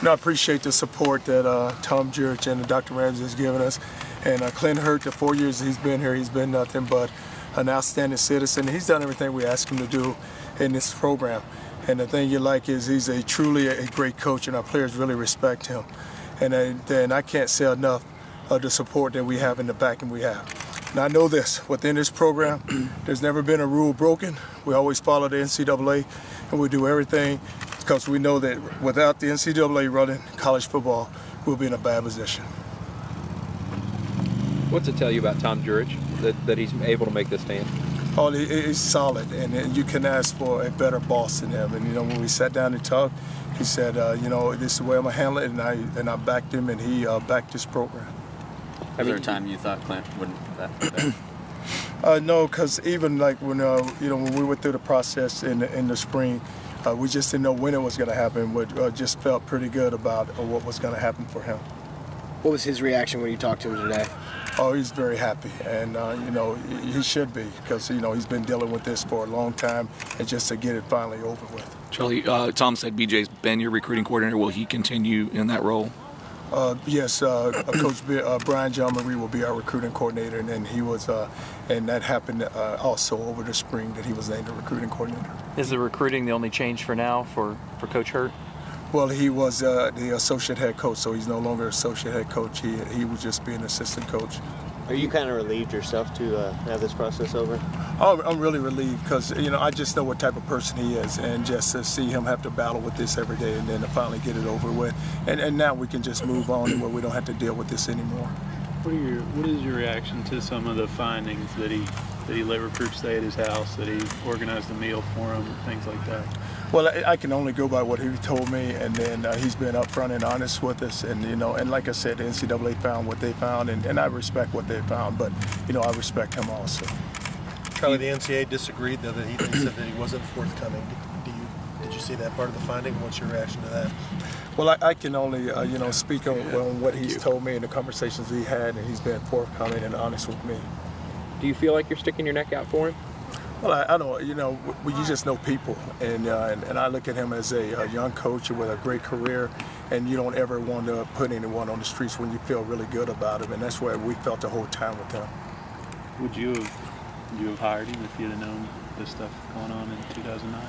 I appreciate the support that Tom Jurich and Dr. Ramsey has given us. And Clint Hurtt, the 4 years he's been here, he's been nothing but an outstanding citizen. He's done everything we asked him to do in this program. And the thing you like is he's truly a great coach, and our players really respect him. And I can't say enough of the support that we have in the back, and we have. And I know this, within this program, there's never been a rule broken. We always follow the NCAA, and we do everything because we know that without the NCAA running college football, we'll be in a bad position. What's it tell you about Tom Jurich that he's able to make this stand? Oh, he's solid, and you can ask for a better boss than him. And when we sat down and talked, he said, this is the way I'm gonna handle it, and I backed him, and he backed this program. Was there a time you thought Clint wouldn't that? No, because even like when we went through the process in the spring, we just didn't know when it was going to happen. We just felt pretty good about what was going to happen for him. What was his reaction when you talked to him today? Oh, he's very happy, and he should be, because he's been dealing with this for a long time, and just to get it finally over with. Charlie, Tom said BJ's been your recruiting coordinator. Will he continue in that role? Yes, Coach Brian John Marie will be our recruiting coordinator, and he was, and that happened also over the spring that he was named the recruiting coordinator. Is the recruiting the only change for now for Coach Hurtt? Well, he was the associate head coach, so he's no longer associate head coach. He was just being assistant coach. Are you kind of relieved yourself to have this process over? Oh, I'm really relieved because, I just know what type of person he is, and just to see him have to battle with this every day and then to finally get it over with. And now we can just move on where we don't have to deal with this anymore. What is your reaction to some of the findings that he let recruits stay at his house, that he organized a meal for them, things like that? Well, I can only go by what he told me, and then he's been upfront and honest with us, and and like I said, the NCAA found what they found, and I respect what they found, but I respect him also. Charlie, the NCAA disagreed though that he said that he wasn't forthcoming. Did you see that part of the finding? What's your reaction to that? Well, I can only speak on what he's told me and the conversations he had, and he's been forthcoming and honest with me. Do you feel like you're sticking your neck out for him? Well, I don't. You just know people, and I look at him as a young coach with a great career, and you don't ever want to put anyone on the streets when you feel really good about him, and that's where we felt the whole time with him. Would you have hired him if you'd have known this stuff going on in 2009?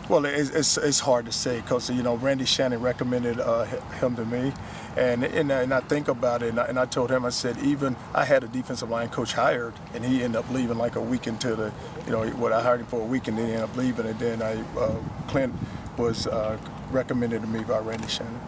Well, it's hard to say because Randy Shannon recommended him to me, and I think about it, and I told him, I said, even I had a defensive line coach hired, and he ended up leaving like a week into the I hired him for a week, and then he ended up leaving, and then Clint was recommended to me by Randy Shannon.